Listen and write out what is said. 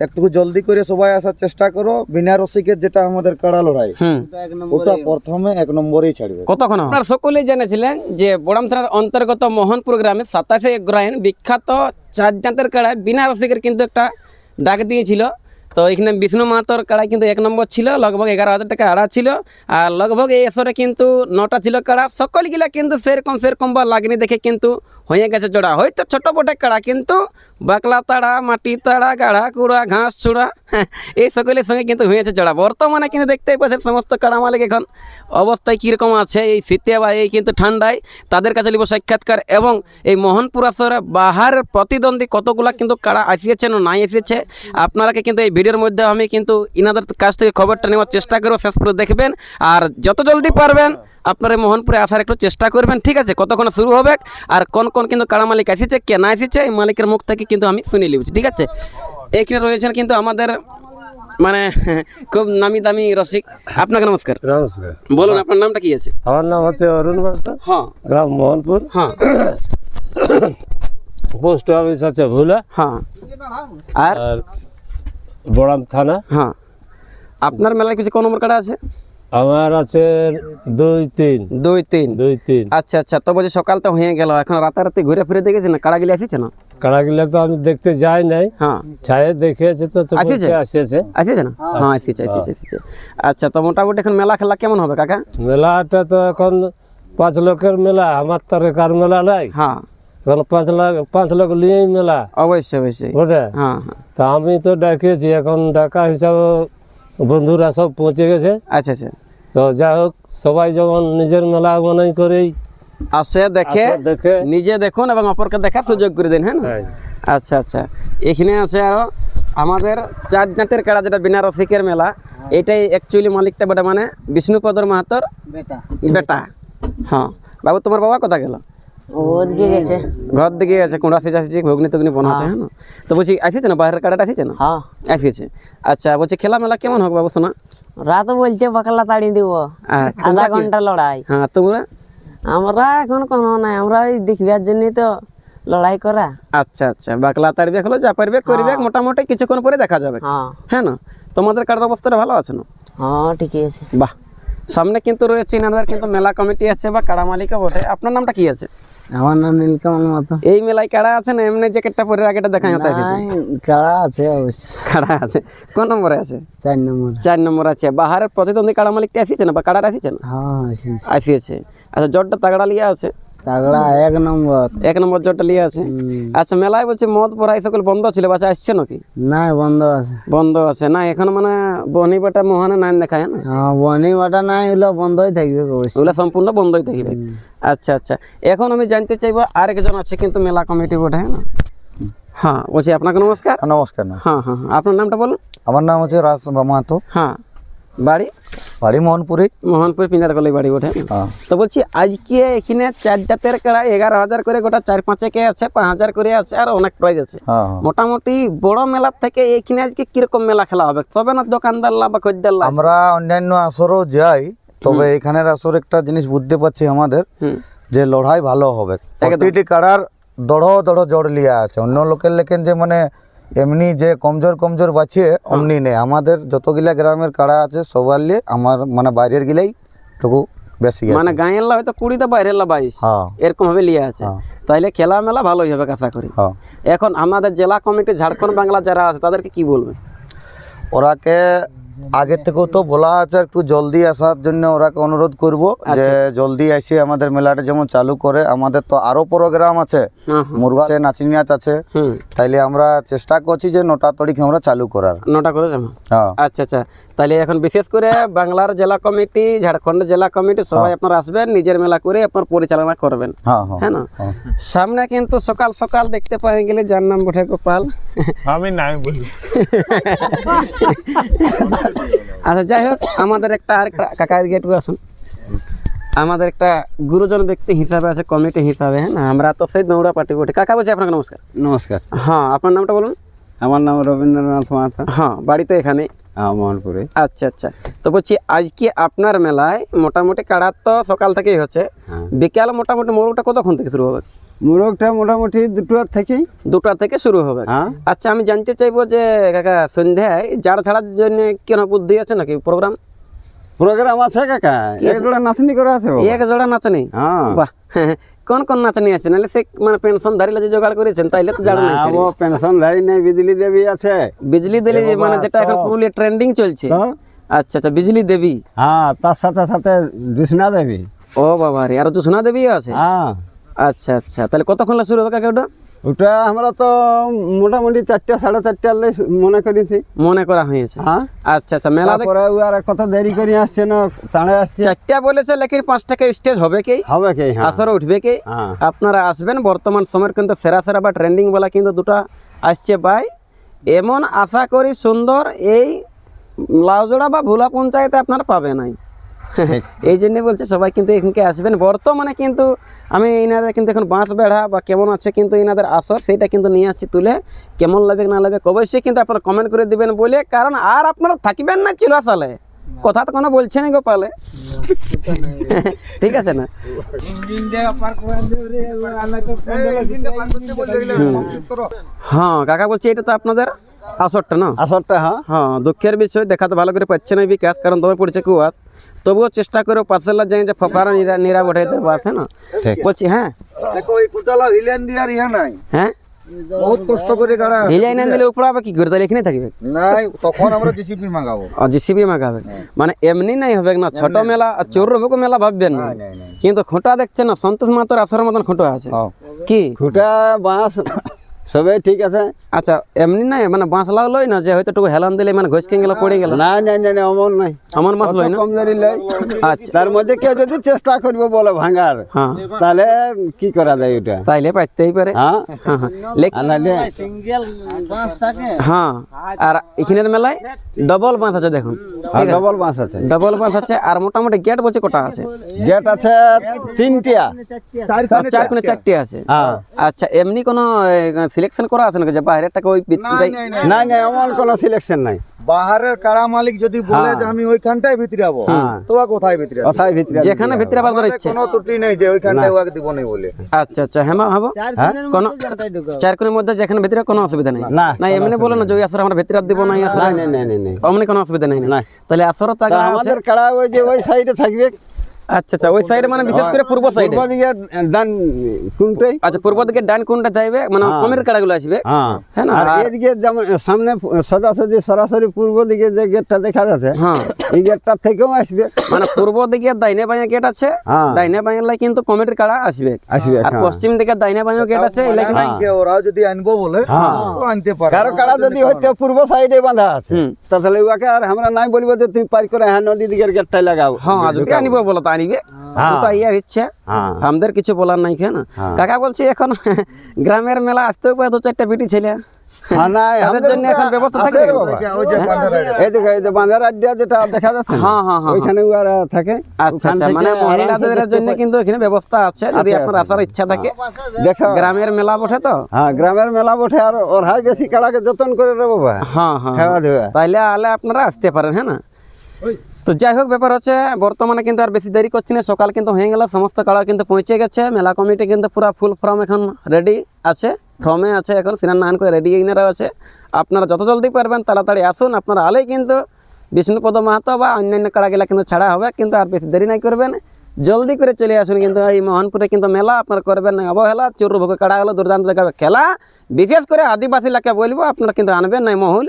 একটু জলদি করে সবাই আসার চেষ্টা করো। বিনা রসিকের যেটা আমাদের কাড়া লড়াই, ওটা প্রথমে 1 নম্বরেই ছাড়বে। কতক্ষণ আপনারা সকলেই জেনেছিলেন যে বড়াম থানার অন্তর্গত মোহনপুর গ্রামে 27 অগ্রহায়ণ বিখ্যাত 4 দাঁতের কাড়ায় বিনা রসিকের কিন্তু একটা ডাক দিয়েছিল। তো এখানে বিষ্ণু মাহাতোর কাড়া কিন্তু 1 নম্বর ছিল, লগভগ 11,000 টাকা আড়া ছিল। আর লগভগ এই আসরে কিন্তু 9টা ছিল কাড়া, সকলগুলা কিন্তু সেরকম বা লাগনি দেখে কিন্তু হয়ে গেছে জোড়া। হয়তো ছোট বটে কাড়া, কিন্তু বাকলা তাড়া, মাটি তাড়া, গাড়া কুড়া, ঘাস ছুড়া এই সকলের সঙ্গে কিন্তু হয়েছে জোড়া। বর্তমানে কিন্তু দেখতেই পাচ্ছেন সমস্ত কাড়া মালিক এখন অবস্থায় কীরকম আছে এই শীতে বা এই কিন্তু ঠান্ডায়। তাদের কাছে নিব সাক্ষাৎকার এবং এই মোহনপুর আসরে বাহারের প্রতিদ্বন্দ্বী কতগুলা কিন্তু কাড়া আসিয়েছেন ও নাই এসেছে, আপনারাকে কিন্তু এই ভিডিওর মধ্যে আমি কিন্তু ইনাদের কাছ থেকে খবরটা নেওয়ার চেষ্টা করবো। শেষ করে দেখবেন আর যত জলদি পারবেন আপনারা মোহনপুরে আসার একটু চেষ্টা করবেন, ঠিক আছে? কতক্ষণ শুরু হবে আর কোন কোন কিন্তু কাড়া মালিক এসেছে, কে না এসেছে, এই মালিকের মুখ থেকে কিন্তু আমি শুনে নিচ্ছি, ঠিক আছে? এখানে রয়েছেন কিন্তু আমাদের মানে খুব নামি দামি রসিক। আপনাকে নমস্কার। নমস্কার। বলুন আপনার নামটা কি আছে? আমার নাম হচ্ছে অরুণ মাস্টার, হ্যাঁ গ্রাম মোহনপুর, হ্যাঁ পোস্ট অফিস আছে ভুলা, হ্যাঁ আর আর বড়াম থানা। হ্যাঁ আপনার মেলায় কিছু কোন নম্বর কাড়া আছে? আমার আছে 2-3। 2-3। আচ্ছা আচ্ছা, তো বলছি সকাল তো হয়ে গেল, এখন রাতারাতি ঘুরে ফিরে দেখেছি না কাড়াগুলি আসছে না? কাড়াগুলা তো আমি দেখতে যাই নাই, হ্যাঁ ছায়ে দেখেছে তো আসেছে? আসেছে। আসছে না? হ্যাঁ আসছে। আচ্ছা, তো মোটামুটি এখন মেলা খেলা কেমন হবে কাকা? মেলাটা তো এখন 5 লোকের মেলা, আমার তো কার মেলা নাই। হ্যাঁ এখন 5 লোক নিয়েই মেলা। অবশ্যই ওটা হ্যাঁ হ্যাঁ। তা আমি তো ডাকিয়েছি, এখন ডাকা হিসাবে বন্ধুরা সব পৌঁছে গেছে। আচ্ছা আচ্ছা, তো যাই হোক, সবাই যেমন নিজের মেলা মনে করেই আসে দেখে নিজে দেখুন এবং অপরকে দেখার সুযোগ করে দিন, হ্যাঁ না? আচ্ছা আচ্ছা, এখানে আছে আরো আমাদের 4 দাঁতের কাড়া, যেটা বিনা রসিকের মেলা। এটাই অ্যাকচুয়ালি মালিকটা বেটা মানে বিষ্ণুপদর মাহাতোর বেটা। হ্যাঁ বাবু, তোমার বাবা কোথা গেল? ঘর দিকে গেছে, কুঁড়া সিঁচি ঘুগনি টুগনি বানাচ্ছে, হ্যাঁ না? তো বলছি আসিছে না বাইরের কাড়াটা আসিছে না? হ্যাঁ আসিছে। আচ্ছা বলছি খেলা মেলা কেমন হোক বাবু শোনা? রাত বলছে বাকলা তাড়ি দিব, আধা ঘন্টা লড়াই। হ্যাঁ তোমরা? আমরা এখন কোনো নাই, আমরা ওই দেখবার জন্যই তো লড়াই করা। আচ্ছা আচ্ছা, বাকলা তাড়িবে খেলো, যা পারবে করবে, মোটামুটি কিছুক্ষণ পরে দেখা যাবে, হ্যাঁ হ্যাঁ না? তোমাদের কাটার অবস্থাটা ভালো আছে না? হ্যাঁ ঠিকই আছে। বাহ, সামনে কিন্তু রয়েছে ইনাদের কিন্তু মেলা কমিটি আছে বা কাড়া মালিকও বটে। আপনার নামটা কি আছে? আমার নাম নীলকমল মাতো। এই মেলায় কাড়া আছে না এমনি জ্যাকেটটা পরে আগেটা দেখা হতে আছে? কাড়া আছে অবশ্য, কাড়া আছে। কোন নম্বরে আছে? 4 নম্বর। 4 নম্বর আছে। বাহারের প্রতিদ্বন্দ্বী কাড়া মালিকটা আসিছে না বা কাড়াটা আসিছে না? হ্যাঁ আসিয়েছে। আচ্ছা, জটটা তাগড়া লিয়ে আছে? তাগড়া 1 নম্বর। 1 নম্বর জটটা লিয়ে আছে। আচ্ছা, মেলায় বলছে মদ পড়া এই সকল বন্ধ ছিল, বাচ্চা আসছে নাকি? না বন্ধ আছে। বন্ধ আছে না এখন, মানে বনি বাটা মোহনে নাইন দেখায় না? হ্যাঁ বনি বাটা নাই, ওগুলো বন্ধই থাকবে অবশ্য, ওগুলো সম্পূর্ণ বন্ধই থাকবে। আচ্ছা আচ্ছা, এখন আমি জানতে চাইবো আরেকজন আছে কিন্তু মেলা কমিটি বটে, হ্যাঁ না? হ্যাঁ বলছি, আপনাকে নমস্কার। নমস্কার। হ্যাঁ হ্যাঁ, আপনার নামটা বলুন। আমার নাম হচ্ছে রাজ মাহাতো, হ্যাঁ বাড়ি? বাড়ি মোহনপুরে। মোহনপুর পিঞ্জার গলি বাড়ি ওঠে। তো বলছি আজকে এখানে 4 জাতের কাড়া 11,000 করে, গোটা 4-5 কে আছে, 5,000 করে আছে, আর অনেক প্রাইজ আছে। মোটামুটি বড় মেলার থেকে এখানে আজকে কিরকম মেলা খেলা হবে? তবে না দোকানদার লাভ বা খদ্দের লাভ? আমরা অন্যান্য আসরও যাই, তবে এখানের আসর একটা জিনিস বুঝতে পারছি আমাদের, যে লড়াই ভালো হবে। প্রতিটি কাড়ার দড় জড় লিয়া আছে। অন্য লোকের লেখেন যে মানে এমনি যে কমজোর বাঁচিয়ে অমনি নেই। আমাদের যতগুলা গ্রামের কাড়া আছে সবার লিয়ে আমার মানে বাইরের গিলাই টুকু বেশি আছে। মানে গাঁয়ের লা হয়তো 20টা, বাইরের লা 22 এরকম ভাবে লিয়ে আছে। তাইলে খেলা মেলা ভালোই হবে আশা করি। এখন আমাদের জেলা কমিটি ঝাড়খণ্ড বাংলা যারা আছে তাদেরকে কি বলবে? ওরাকে আগে থেকেও তো বলা আছে একটু জলদি আসার জন্য, ওরাকে অনুরোধ করব যে জলদি এসে আমাদের মেলাটা যেমন চালু করে। আমাদের তো আরো প্রোগ্রাম আছে, মুরগা আছে, নাচনি নাচ আছে, তাইলে আমরা চেষ্টা করছি যে 9টা তারিখ আমরা চালু করার। 9টা করে যাবো। আচ্ছা আচ্ছা, তাহলে এখন বিশেষ করে বাংলার জেলা কমিটি, ঝাড়খণ্ডের জেলা কমিটি সবাই আপনারা আসবেন, নিজের মেলা করে আপনার পরিচালনা করবেন, হ্যাঁ না? সামনে কিন্তু সকাল সকাল দেখতে পাই গেলে যার নাম বটে গোপাল, আমি নাই বলি। আচ্ছা যাই হোক, আমাদের একটা আরেকটা কাকার গেটু আসুন, আমাদের একটা গুরুজন ব্যক্তি হিসাবে আছে, কমিটি হিসাবে, হ্যাঁ না? আমরা তো সেই দৌড়া পার্টি বটে। কাকা বলছি আপনাকে নমস্কার। নমস্কার। হ্যাঁ আপনার নামটা বলুন। আমার নাম রবীন্দ্রনাথ মাহাতো। হ্যাঁ বাড়ি তো এখানে? হ্যাঁ মোহনপুরে। আচ্ছা আচ্ছা, তো বলছি আজকে আপনার মেলায় মোটামুটি কাড়া তো সকাল থেকেই হচ্ছে, বিকাল মোটামুটি মোরগটা কতক্ষণ থেকে শুরু হবে? মোরগটা মোটামুটি 2টা থেকেই। 2টা থেকে শুরু হবে। হ্যাঁ। আচ্ছা, আমি জানতে চাইবো যে কাকা সন্ধ্যায় জাড় ছাড়ার জন্য কেন বুদ্ধি আছে নাকি প্রোগ্রাম? প্রোগ্রাম আছে কাকা, এক জোড়া নাচনি করা আছে বাবা। এক জোড়া নাচনি? হ্যাঁ। বাহ, কোন কোন নাচনি আছে? নাহলে সে মানে পেনশন ধারিলা যে জোগাড় করেছেন তাইলে তো জাড় নাই। ও পেনশন ধারি নেই, বিজলি দেবী আছে। বিজলি দেবী মানে যেটা এখন পুরুলিয়া ট্রেন্ডিং চলছে। তো আচ্ছা আচ্ছা, বিজলি দেবী। হ্যাঁ, তার সাথে সাথে জুসনা দেবী। ও বাবা রে, আর জোসনা দেবীও আছে? হ্যাঁ। আচ্ছা আচ্ছা, তাহলে কতক্ষণ শুরু হবে কাকা ওটা? ওটা আমরা তো মোটামুটি 4টা 4:30 মনে করেছি, মনে করা হয়েছে। হ্যাঁ। আচ্ছা আচ্ছা, মেলা তারপরে আর কত দেরি করে আসছে না, চাঁড়ে আসছে। 4টা বলেছে, লেকিন 5টাকে স্টেজ হবে কি? হবে কি? হ্যাঁ। আসরে উঠবে কি? হ্যাঁ। আপনারা আসবেন, বর্তমান সময়ের কিন্তু সেরা সেরা বা ট্রেন্ডিং বলা কিন্তু 2টা আসছে ভাই। এমন আশা করি সুন্দর এই লাউজোড়া বা ভোলা পঞ্চায়েতে আপনারা পাবে নাই। এই জন্য বলছে সবাই কিন্তু এখানকে আসবেন। বর্তমানে কিন্তু আমি এনাদের কিন্তু এখন বাঁশ বেড়া বা কেমন আছে কিন্তু এনাদের আসর সেইটা কিন্তু নিয়ে আসছি তুলে। কেমন লাগবে না লাগবে অবশ্যই কিন্তু আপনারা কমেন্ট করে দিবেন বলে, কারণ আর আপনারা থাকবেন না চিলা সালে, কথা তো কোনো বলছে না গোপালে। ঠিক আছে না? হ্যাঁ কাকা বলছি এটা তো আপনাদের আসরটা না? আসরটা। হ্যাঁ। হ্যাঁ, দুঃখের বিষয় দেখাতে ভালো করে পাচ্ছে না বিকাশ, কারণ দমে পড়ছে কুয়াশ। তবুও চেষ্টা করে পার্সেল যাই যে ফকারা নিরা বটে আছে না। বলছি হ্যাঁ দেখো এই কুটালা হিলেন দিয়ার ইহা নাই, হ্যাঁ বহুত কষ্ট করে গাড়া হিলাই না দিলে উপরে আবার কি করে, তাহলে এখানে থাকবে? নাই, তখন আমরা জিসিপি মাগাবো। আর জিসিবি মাগাবে মানে এমনি নাই হবে না, ছোট মেলা আর চোর রবকে মেলা ভাববেন না। কিন্তু খোঁটা দেখছে না, সন্তোষ মাতার আসরের মতন খোঁটা আছে কি? খুঁটা বাঁশ সবে ঠিক আছে। আচ্ছা, এমনি নাই মানে বাঁশ লাগলোই না যে হয়তো টুকু হেলান দিলে মানে ঘষকে গেল পড়ে গেল? না না না, অমন নাই, আমার মাছ লয় না। কমজোরি লয়। আচ্ছা, তার মধ্যে কেউ যদি চেষ্টা করবো বলে ভাঙার, হ্যাঁ তাহলে কি করা যায় ওটা? তাইলে পাইতেই পারে। হ্যাঁ। হ্যাঁ হ্যাঁ, আর নাহলে হ্যাঁ। আর এখানের মেলায় ডবল বাঁধ আছে দেখুন, ডবল বাঁশ আছে। ডবল বাঁধ আছে। আর মোটামুটি গেট বলছে কটা আছে? গেট আছে 3টা। 4 কোণে 4টে আছে। হ্যাঁ। আচ্ছা, এমনি কোনো সিলেকশন করা আছে নাকি যে বাইরের টাকা ওই না না, এমন কোনো সিলেকশন নাই। বাহারের কাড়া মালিক যদি বলে যে আমি ওইখানটায় ভিতরাবো, তো কোথায় ভিতরাবো? কোথায় ভিতরে? যেখানে ভিতরে পারবার ইচ্ছে? কোনো ত্রুটি নেই যে ওইখানটায় ওকে দিব নাই বলে। আচ্ছা আচ্ছা, হ্যাঁ ভাবো কোনো 4 কোণের মধ্যে যেখানে ভিতরে কোনো অসুবিধা নেই। না, না এমনি বলো না যে ওই আসরে আমরা ভিতরে দিব না, আসরে না না না না, অমনি কোনো অসুবিধা নেই না। তাহলে আসরও তা তাগড়া আছে। আমাদের কাড়া ওই যে ওই সাইডে থাকবে। আচ্ছা আচ্ছা, ওই সাইডে মানে বিশেষ করে পূর্ব সাইডে। পূর্ব দিকে ডান কোনটাই? আচ্ছা, পূর্ব দিকে ডান কোনটা যাইবে মানে কমের কাড়াগুলো আসবে? হ্যাঁ। হ্যাঁ না? আর এদিকে যেমন সামনে সরাসরি পূর্ব দিকে যে গেটটা দেখা যাচ্ছে, হ্যাঁ, এই গেটটা থেকেও আসবে। মানে পূর্ব দিকে ডাইনে বাঁয়ে গেট আছে, হ্যাঁ। ডাইনে বাঁয়ে কিন্তু কমেডির কাড়া আসবে। আসবে, আর হ্যাঁ। পশ্চিম দিকে ডাইনে বাঁয়ে গেট আছে, এগুলা কিন্তু ওরাও যদি আনবো বলে তো আনতে পারে। কারো কাড়া যদি হয়তো পূর্ব সাইডে বাঁধা আছে, তাহলে ওকে আর আমরা নাই বলবো যে তুমি পার করে হ্যাঁ নদী দিকের গেটটাই লাগাও। হ্যাঁ, যদি আনিব বলো তো আনিবে, ওটা ইয়া ইচ্ছা, হ্যাঁ। আমাদের কিছু বলার নাই কেন। কাকা বলছি এখন গ্রামের মেলা আসতেও পারে 2-4টা বিটি ছেলে, হ্যাঁ, না, তাদের আমাদের জন্য এখন ব্যবস্থা আছে থাকবে? রে বাবা। ওই যে বাঁধার এই দেখো, এই যে বাঁধার আড্ডা যেটা দেখা যাচ্ছে না, হ্যাঁ, হ্যাঁ, হ্যাঁ, ওইখানে ওরা থাকে। আচ্ছা ওখান আচ্ছা, থেকে মানে আরামসে মহিলাদের জন্য কিন্তু এখানে ব্যবস্থা আছে, যদি আছে, আপনার আছে। আসার ইচ্ছা থাকে। দেখো, গ্রামের মেলা বটে তো। হ্যাঁ, গ্রামের মেলা বটে, আর ওরাই বেশি কাড়াকে যতন করে রে বাবা, হ্যাঁ হ্যাঁ, খাওয়া দেওয়া। তাইলে আলে আপনারা আসতে পারেন। হ্যাঁ না? তো যাই হোক, ব্যাপার হচ্ছে বর্তমানে কিন্তু আর বেশি দেরি করছি না, সকাল কিন্তু হয়ে গেল, সমস্ত কাড়া কিন্তু পৌঁছে গেছে। মেলা কমিটি কিন্তু পুরো ফুল ফর্ম এখন রেডি আছে, ফর্মে আছে এখন, স্নান নান করে রেডি ইনারা আছে। আপনারা যত জলদি পারবেন তাড়াতাড়ি আসুন, আপনারা আলেই কিন্তু বিষ্ণুপদ মাহাতো বা অন্যান্য কাড়াগুলা কিন্তু ছাড়া হবে। কিন্তু আর বেশি দেরি নাই করবেন, জলদি করে চলে আসুন। কিন্তু এই মোহনপুরে কিন্তু মেলা আপনারা করবেন না অবহেলা। চোর ভোগে কাড়া হলো দুর্দান্ত খেলা, বিশেষ করে আদিবাসী এলাকা বলবো, আপনারা কিন্তু আনবেন না মহুল।